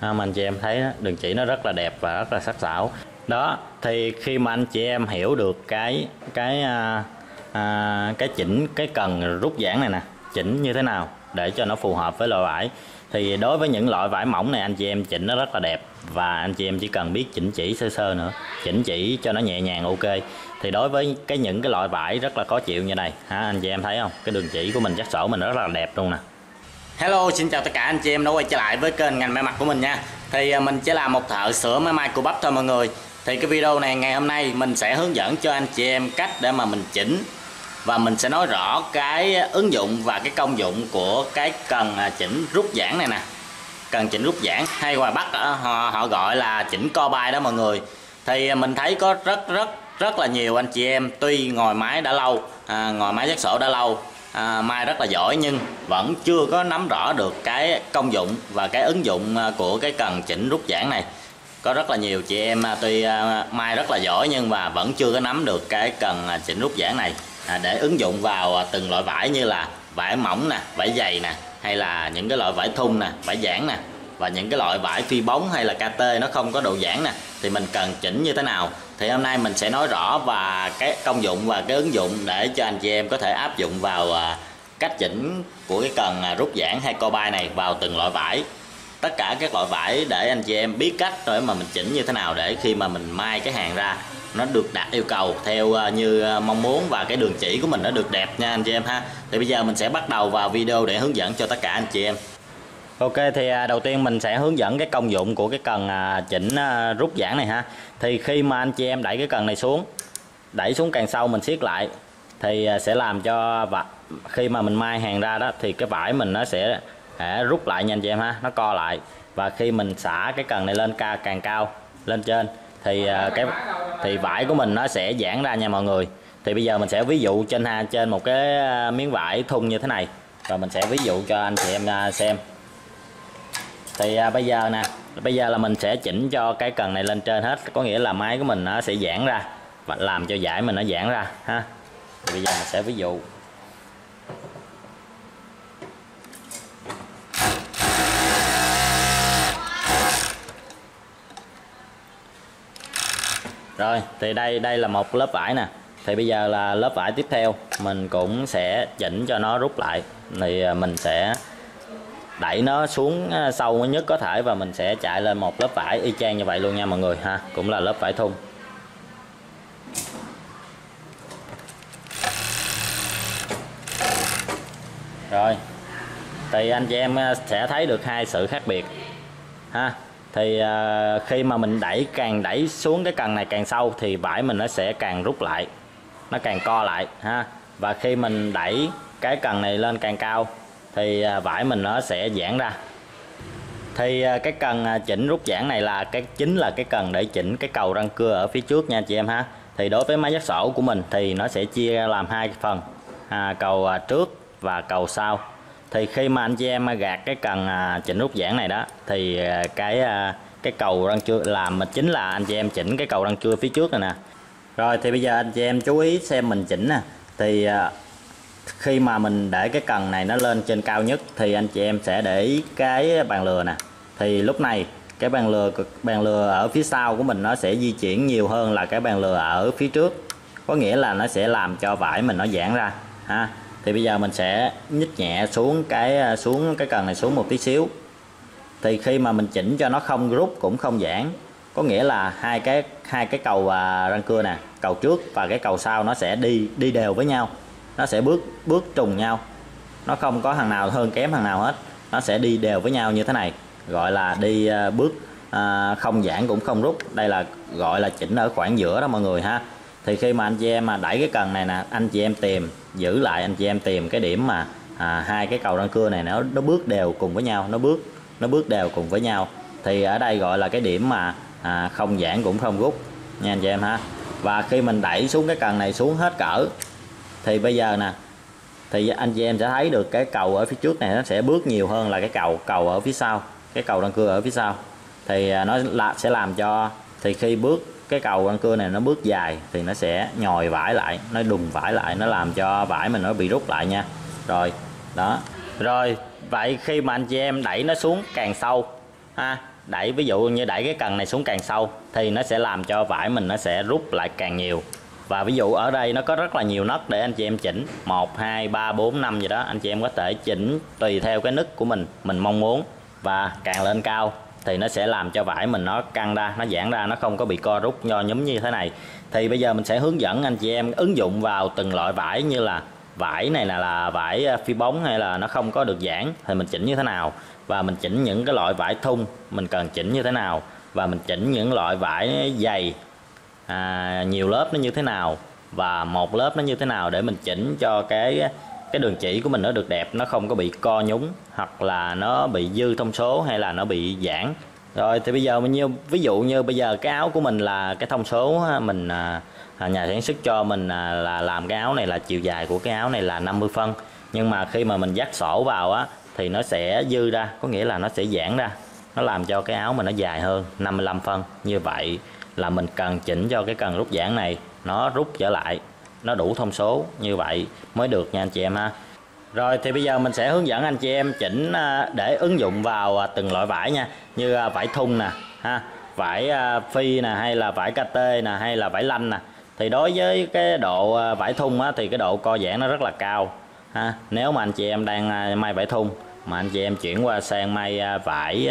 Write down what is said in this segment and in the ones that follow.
Mà anh chị em thấy đó, đường chỉ nó rất là đẹp và rất là sắc sảo. Đó, thì khi mà anh chị em hiểu được cái chỉnh cái cần rút giãn này nè, chỉnh như thế nào để cho nó phù hợp với loại vải, thì đối với những loại vải mỏng này anh chị em chỉnh nó rất là đẹp, và anh chị em chỉ cần biết chỉnh chỉ sơ sơ nữa, chỉnh chỉ cho nó nhẹ nhàng ok. Thì đối với những cái loại vải rất là khó chịu như này ha, anh chị em thấy không, cái đường chỉ của mình chắc sổ mình rất là đẹp luôn nè. Hello, xin chào tất cả anh chị em đã quay trở lại với kênh ngành may mặc của mình nha. Thì mình chỉ là một thợ sửa máy may cùi bắp thôi mọi người. Thì cái video này ngày hôm nay mình sẽ hướng dẫn cho anh chị em cách để mà mình chỉnh, và mình sẽ nói rõ cái ứng dụng và cái công dụng của cái cần chỉnh rút giãn này nè. Cần chỉnh rút giãn hay ngoài Bắc họ gọi là chỉnh co bay đó mọi người. Thì mình thấy có rất là nhiều anh chị em tuy ngồi máy đã lâu, ngồi máy vắt sổ đã lâu, may rất là giỏi nhưng vẫn chưa có nắm rõ được cái công dụng và cái ứng dụng của cái cần chỉnh rút giãn này. Có rất là nhiều chị em tuy may rất là giỏi nhưng mà vẫn chưa có nắm được cái cần chỉnh rút giãn này để ứng dụng vào từng loại vải, như là vải mỏng nè, vải dày nè, hay là những cái loại vải thun nè, vải giãn nè, và những cái loại vải phi bóng hay là KT nó không có độ giãn nè, thì mình cần chỉnh như thế nào. Thì hôm nay mình sẽ nói rõ và cái công dụng và cái ứng dụng để cho anh chị em có thể áp dụng vào cách chỉnh của cái cần rút giãn hay co bay này vào từng loại vải, tất cả các loại vải, để anh chị em biết cách rồi mà mình chỉnh như thế nào để khi mà mình may cái hàng ra nó được đạt yêu cầu theo như mong muốn, và cái đường chỉ của mình nó được đẹp nha anh chị em ha. Thì bây giờ mình sẽ bắt đầu vào video để hướng dẫn cho tất cả anh chị em. Ok, thì đầu tiên mình sẽ hướng dẫn cái công dụng của cái cần chỉnh rút giãn này ha. Thì khi mà anh chị em đẩy cái cần này xuống, đẩy xuống càng sâu mình siết lại, thì sẽ làm cho khi mà mình may hàng ra đó thì cái vải mình nó sẽ rút lại nha anh chị em ha, nó co lại. Và khi mình xả cái cần này lên càng cao lên trên thì vải của mình nó sẽ giãn ra nha mọi người. Thì bây giờ mình sẽ ví dụ trên một cái miếng vải thun như thế này, và mình sẽ ví dụ cho anh chị em xem. Thì bây giờ là mình sẽ chỉnh cho cái cần này lên trên hết, có nghĩa là máy của mình nó sẽ giãn ra và làm cho vải mình nó giãn ra ha. Thì bây giờ mình sẽ ví dụ. Rồi, thì đây là một lớp vải nè. Thì bây giờ là lớp vải tiếp theo, mình cũng sẽ chỉnh cho nó rút lại. Thì mình sẽ đẩy nó xuống sâu nhất có thể, và mình sẽ chạy lên một lớp vải y chang như vậy luôn nha mọi người ha, cũng là lớp vải thun. Rồi, thì anh chị em sẽ thấy được hai sự khác biệt ha. Thì khi mà mình càng đẩy xuống cái cần này càng sâu thì vải mình nó sẽ càng rút lại, nó càng co lại ha. Và khi mình đẩy cái cần này lên càng cao thì vải mình nó sẽ giãn ra. Thì cái cần chỉnh rút giãn này chính là cái cần để chỉnh cái cầu răng cưa ở phía trước nha anh chị em ha. Thì đối với máy vắt sổ của mình thì nó sẽ chia ra làm hai phần, cầu trước và cầu sau. Thì khi mà anh chị em gạt cái cần chỉnh rút giãn này đó, thì cái cầu răng cưa chính là anh chị em chỉnh cái cầu răng cưa phía trước này nè. Rồi thì bây giờ anh chị em chú ý xem mình chỉnh nè. Thì khi mà mình để cái cần này nó lên trên cao nhất thì anh chị em sẽ để ý cái bàn lừa nè. Thì lúc này cái bàn lừa ở phía sau của mình nó sẽ di chuyển nhiều hơn là cái bàn lừa ở phía trước, có nghĩa là nó sẽ làm cho vải mình nó giãn ra ha. Thì bây giờ mình sẽ nhích nhẹ xuống cái cần này xuống một tí xíu. Thì khi mà mình chỉnh cho nó không rút cũng không giãn, có nghĩa là hai cái cầu răng cưa nè, cầu trước và cái cầu sau nó sẽ đi đều với nhau, nó sẽ bước trùng nhau, nó không có thằng nào hơn kém thằng nào hết, nó sẽ đi đều với nhau như thế này, gọi là đi bước không giãn cũng không rút. Đây là gọi là chỉnh ở khoảng giữa đó mọi người ha. Thì khi mà anh chị em đẩy cái cần này nè, anh chị em giữ lại, anh chị em tìm cái điểm mà hai cái cầu răng cưa này nó bước đều cùng với nhau, nó bước đều cùng với nhau, thì ở đây gọi là cái điểm mà không giãn cũng không rút nha anh chị em ha. Và khi mình đẩy xuống cái cần này xuống hết cỡ thì bây giờ nè, thì anh chị em sẽ thấy được cái cầu ở phía trước này nó sẽ bước nhiều hơn là cái cầu ở phía sau, cái cầu răng cưa ở phía sau. Thì nó sẽ làm cho, thì khi cái cầu răng cưa này nó bước dài thì nó sẽ nhồi vải lại, nó đùng vải lại, nó làm cho vải mình nó bị rút lại nha. Rồi đó, rồi vậy khi mà anh chị em đẩy nó xuống càng sâu ha, đẩy, ví dụ như đẩy cái cần này xuống càng sâu thì nó sẽ làm cho vải mình nó sẽ rút lại càng nhiều. Và ví dụ ở đây nó có rất là nhiều nấc để anh chị em chỉnh, 1 2 3 4 5 gì đó, anh chị em có thể chỉnh tùy theo cái nấc của mình mong muốn. Và càng lên cao thì nó sẽ làm cho vải mình nó căng ra, nó giãn ra, nó không có bị co rút nho nhúm như thế này. Thì bây giờ mình sẽ hướng dẫn anh chị em ứng dụng vào từng loại vải, như là vải này là vải phi bóng hay là nó không có được giãn thì mình chỉnh như thế nào, và mình chỉnh những cái loại vải thun mình cần chỉnh như thế nào, và mình chỉnh những loại vải dày nhiều lớp nó như thế nào và một lớp nó như thế nào, để mình chỉnh cho cái đường chỉ của mình nó được đẹp, nó không có bị co nhúng hoặc là nó bị dư thông số hay là nó bị giãn. Rồi thì bây giờ ví dụ như bây giờ cái áo của mình là cái thông số mình nhà sản xuất cho mình là làm cái áo này là chiều dài của cái áo này là 50 phân, nhưng mà khi mà mình dắt sổ vào á thì nó sẽ dư ra, có nghĩa là nó sẽ giãn ra, nó làm cho cái áo mình nó dài hơn 55 phân. Như vậy là mình cần chỉnh cho cái cần rút giãn này nó rút trở lại, nó đủ thông số như vậy mới được nha anh chị em ha. Rồi thì bây giờ mình sẽ hướng dẫn anh chị em chỉnh để ứng dụng vào từng loại vải nha, như vải thun nè ha, vải phi nè, hay là vải KT nè, hay là vải lanh nè. Thì đối với cái độ vải thun á, thì cái độ co giãn nó rất là cao ha. Nếu mà anh chị em đang may vải thun mà anh chị em chuyển qua sang may vải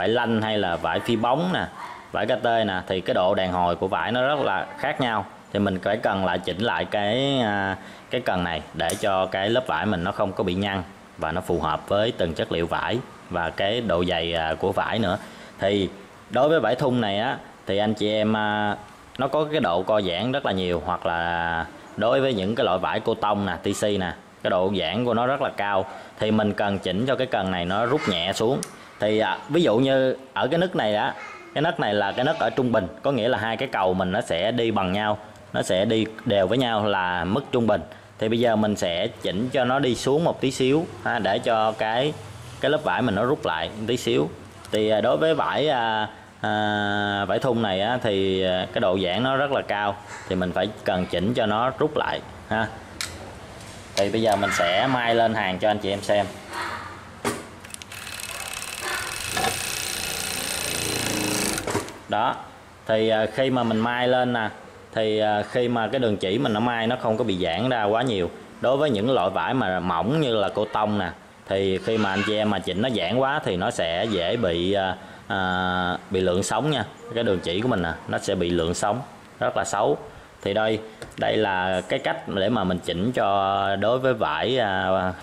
lanh hay là vải phi bóng nè, vải KT nè, thì cái độ đàn hồi của vải nó rất là khác nhau. Thì mình phải cần lại chỉnh lại cái cần này để cho cái lớp vải mình nó không có bị nhăn và nó phù hợp với từng chất liệu vải và cái độ dày của vải nữa. Thì đối với vải thun này á thì anh chị em nó có cái độ co giãn rất là nhiều, hoặc là đối với những cái loại vải cô tông nè, TC nè, cái độ giãn của nó rất là cao, thì mình cần chỉnh cho cái cần này nó rút nhẹ xuống. Thì ví dụ như ở cái nấc này á, cái nấc này là cái nấc ở trung bình, có nghĩa là hai cái cầu mình nó sẽ đi bằng nhau, nó sẽ đi đều với nhau là mức trung bình. Thì bây giờ mình sẽ chỉnh cho nó đi xuống một tí xíu để cho cái lớp vải mình nó rút lại một tí xíu. Thì đối với vải thun này á, thì cái độ giãn nó rất là cao, thì mình phải cần chỉnh cho nó rút lại ha. Thì bây giờ mình sẽ may lên hàng cho anh chị em xem. Đó, thì khi mà mình may lên nè, thì khi mà cái đường chỉ mình nó may nó không có bị giãn ra quá nhiều. Đối với những loại vải mà mỏng như là cô tông nè, thì khi mà anh chị em mà chỉnh nó giãn quá thì nó sẽ dễ bị lượng sóng nha. Cái đường chỉ của mình nè, nó sẽ bị lượng sóng rất là xấu. Thì đây là cái cách để mà mình chỉnh cho đối với vải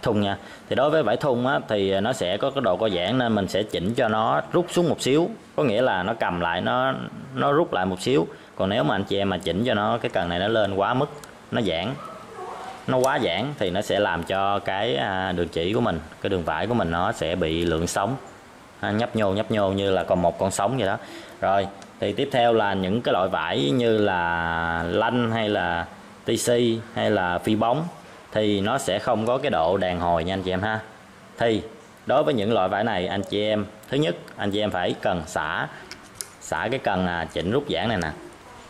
thun nha. Thì đối với vải thun á, thì nó sẽ có cái độ co giãn nên mình sẽ chỉnh cho nó rút xuống một xíu, có nghĩa là nó cầm lại, nó rút lại một xíu. Còn nếu mà anh chị em mà chỉnh cho nó cái cần này nó lên quá mức, nó quá giãn thì nó sẽ làm cho cái đường chỉ của mình, cái đường vải của mình nó sẽ bị lượng sóng, nhấp nhô như là còn một con sóng vậy đó. Rồi thì tiếp theo là những cái loại vải như là lanh hay là TC hay là phi bóng, thì nó sẽ không có cái độ đàn hồi nha anh chị em ha. Thì đối với những loại vải này, anh chị em thứ nhất anh chị em phải cần xả cái cần chỉnh rút giãn này nè.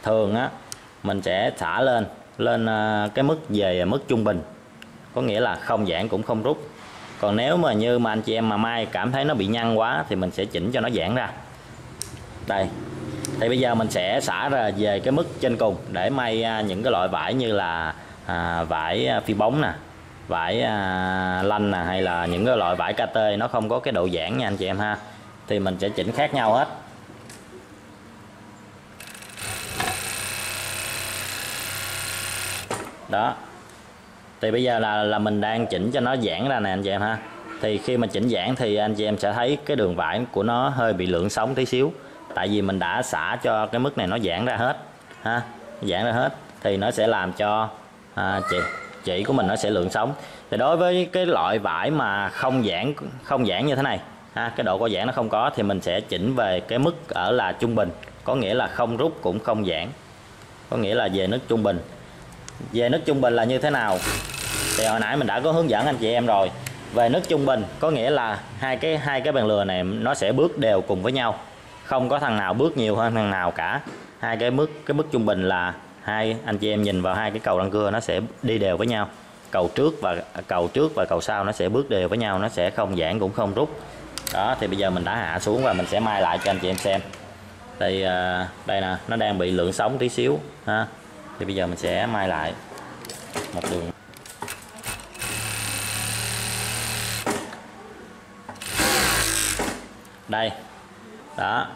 Thường á mình sẽ xả lên cái mức về mức trung bình, có nghĩa là không giãn cũng không rút. Còn nếu mà như mà anh chị em mà may cảm thấy nó bị nhăn quá thì mình sẽ chỉnh cho nó giãn ra. Đây, thì bây giờ mình sẽ xả ra về cái mức trên cùng để may những cái loại vải như là vải phi bóng nè, vải lanh nè, hay là những cái loại vải KT nó không có cái độ giãn nha anh chị em ha. Thì mình sẽ chỉnh khác nhau hết. Đó, thì bây giờ là mình đang chỉnh cho nó giãn ra nè anh chị em ha. Thì khi mà chỉnh giãn thì anh chị em sẽ thấy cái đường vải của nó hơi bị lượng sóng tí xíu, tại vì mình đã xả cho cái mức này nó giãn ra hết ha, giãn ra hết thì nó sẽ làm cho chỉ của mình nó sẽ lượng sóng. Thì đối với cái loại vải mà không giãn như thế này ha, cái độ co giãn nó không có, thì mình sẽ chỉnh về cái mức ở là trung bình, có nghĩa là không rút cũng không giãn, có nghĩa là về nước trung bình. Về nước trung bình là như thế nào thì hồi nãy mình đã có hướng dẫn anh chị em rồi. Về nước trung bình có nghĩa là hai cái bàn lừa này nó sẽ bước đều cùng với nhau, không có thằng nào bước nhiều hơn thằng nào cả. Cái mức trung bình là anh chị em nhìn vào hai cái cầu răng cưa nó sẽ đi đều với nhau, cầu trước và cầu sau nó sẽ bước đều với nhau, nó sẽ không giãn cũng không rút. Đó thì bây giờ mình đã hạ xuống và mình sẽ mai lại cho anh chị em xem. Thì đây nè, nó đang bị lượng sóng tí xíu ha. Thì bây giờ mình sẽ mai lại một đường. Đây. Đó.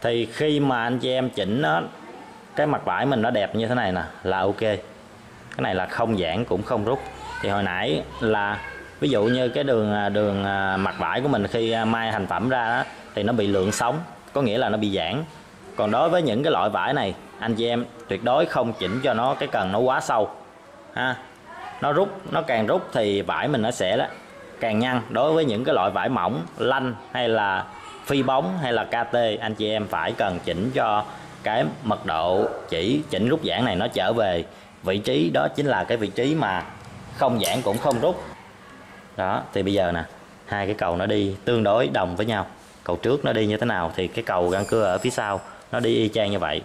Thì khi mà anh chị em chỉnh nó, cái mặt vải mình nó đẹp như thế này nè là ok. Cái này là không giãn cũng không rút. Thì hồi nãy là ví dụ như cái đường mặt vải của mình khi mai thành phẩm ra đó, thì nó bị lượng sóng, có nghĩa là nó bị giãn. Còn đối với những cái loại vải này, anh chị em tuyệt đối không chỉnh cho nó cái cần nó quá sâu ha. Nó rút, nó càng rút thì vải mình nó sẽ càng nhăn. Đối với những cái loại vải mỏng, lanh hay là phi bóng hay là KT, anh chị em phải cần chỉnh cho cái mật độ chỉ chỉnh rút giãn này nó trở về vị trí, đó chính là cái vị trí mà không giãn cũng không rút. Đó thì bây giờ nè, hai cái cầu nó đi tương đối đồng với nhau. Cầu trước nó đi như thế nào thì cái cầu găng cưa ở phía sau nó đi y chang như vậy.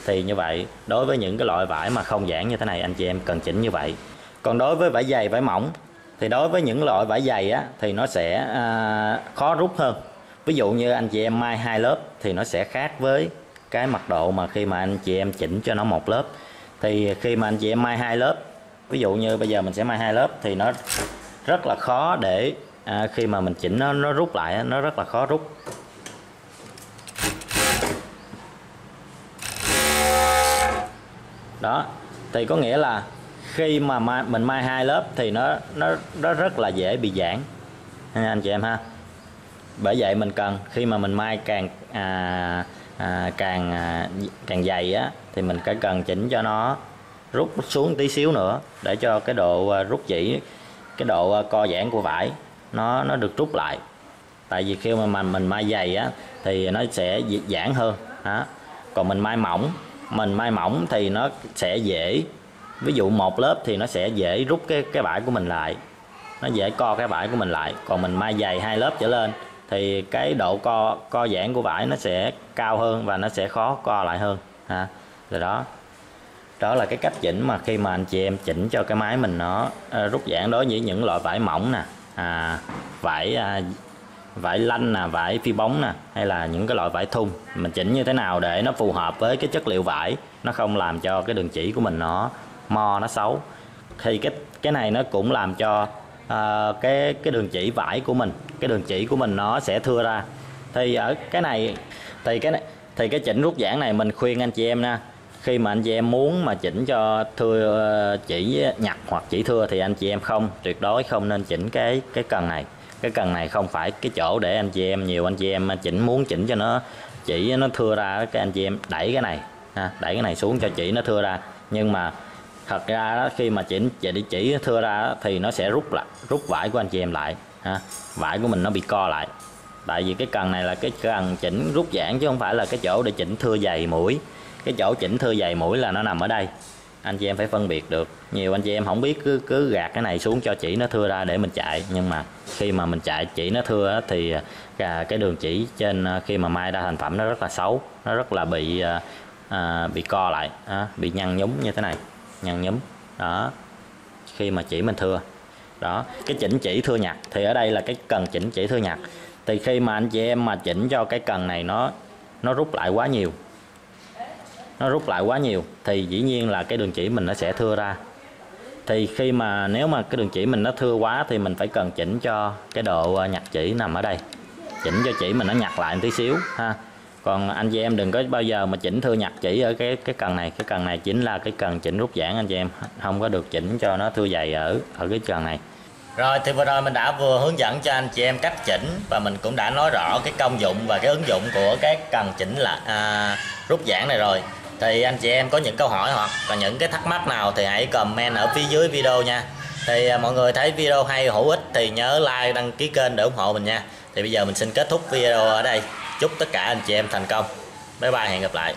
Thì như vậy đối với những cái loại vải mà không giãn như thế này, anh chị em cần chỉnh như vậy. Còn đối với vải dày, vải mỏng, thì đối với những loại vải dày á, thì nó sẽ khó rút hơn. Ví dụ như anh chị em mai 2 lớp thì nó sẽ khác với cái mật độ mà khi mà anh chị em chỉnh cho nó một lớp. Thì khi mà anh chị em mai 2 lớp, ví dụ như bây giờ mình sẽ mai 2 lớp thì nó rất là khó để khi mà mình chỉnh nó rút lại, nó rất là khó rút. Đó thì có nghĩa là khi mà mình mai 2 lớp thì nó rất là dễ bị giãn anh chị em ha. Bởi vậy mình cần khi mà mình mai càng dày á, thì mình phải cần chỉnh cho nó rút xuống tí xíu nữa để cho cái độ rút chỉ, cái độ co giãn của vải nó được rút lại. Tại vì khi mà mình mai dày á thì nó sẽ giãn hơn đó. Còn mình mai mỏng thì nó sẽ dễ, ví dụ một lớp thì nó sẽ dễ rút cái vải của mình lại, nó dễ co cái vải của mình lại. Còn mình mai dày 2 lớp trở lên thì cái độ co giãn của vải nó sẽ cao hơn và nó sẽ khó co lại hơn ha. Rồi đó là cái cách chỉnh mà khi mà anh chị em chỉnh cho cái máy mình nó rút giãn. Đối với những loại vải mỏng nè, vải lanh nè, vải phi bóng nè, hay là những cái loại vải thun, mình chỉnh như thế nào để nó phù hợp với cái chất liệu vải, nó không làm cho cái đường chỉ của mình nó mo, nó xấu. Thì cái này nó cũng làm cho cái đường chỉ vải của mình, cái đường chỉ của mình nó sẽ thưa ra. Thì ở cái này thì cái chỉnh rút giãn này mình khuyên anh chị em nha, khi mà anh chị em muốn mà chỉnh cho thưa chỉ nhặt hoặc chỉ thưa thì anh chị em tuyệt đối không nên chỉnh cái cần này. Cái cần này không phải cái chỗ để anh chị em, nhiều anh chị em muốn chỉnh cho nó chỉ nó thưa ra, cái anh chị em đẩy cái này ha, đẩy cái này xuống cho chỉ nó thưa ra. Nhưng mà thật ra đó, khi mà chỉnh chỉ thưa ra đó, thì nó sẽ rút vải của anh chị em lại ha. Vải của mình nó bị co lại. Tại vì cái cần này là cái cần chỉnh rút giãn chứ không phải là cái chỗ để chỉnh thưa dày mũi. Cái chỗ chỉnh thưa dày mũi là nó nằm ở đây. Anh chị em phải phân biệt được. Nhiều anh chị em không biết cứ gạt cái này xuống cho chỉ nó thưa ra để mình chạy. Nhưng mà khi mà mình chạy chỉ nó thưa thì cái đường chỉ trên khi mà mai ra thành phẩm nó rất là xấu. Nó rất là bị co lại, bị nhăn nhúm như thế này, nhăn nhúm. Đó. Khi mà chỉ mình thưa. Đó, cái chỉnh chỉ thưa nhặt thì ở đây là cái cần chỉnh chỉ thưa nhặt. Thì khi mà anh chị em mà chỉnh cho cái cần này nó rút lại quá nhiều. Nó rút lại quá nhiều thì dĩ nhiên là cái đường chỉ mình nó sẽ thưa ra. Thì khi mà nếu mà cái đường chỉ mình nó thưa quá thì mình phải cần chỉnh cho cái độ nhặt chỉ nằm ở đây. Chỉnh cho chỉ mình nó nhặt lại một tí xíu ha. Còn anh chị em đừng có bao giờ mà chỉnh thưa nhặt chỉ ở cái cần này. Cái cần này chính là cái cần chỉnh rút giãn, anh chị em không có được chỉnh cho nó thưa dày ở cái cần này. Rồi thì vừa rồi mình đã vừa hướng dẫn cho anh chị em cách chỉnh và mình cũng đã nói rõ cái công dụng và cái ứng dụng của cái cần chỉnh là rút giãn này rồi. Thì anh chị em có những câu hỏi hoặc là những cái thắc mắc nào thì hãy comment ở phía dưới video nha. Thì mọi người thấy video hay hữu ích thì nhớ like, đăng ký kênh để ủng hộ mình nha. Thì bây giờ mình xin kết thúc video ở đây. Chúc tất cả anh chị em thành công. Bye bye, hẹn gặp lại.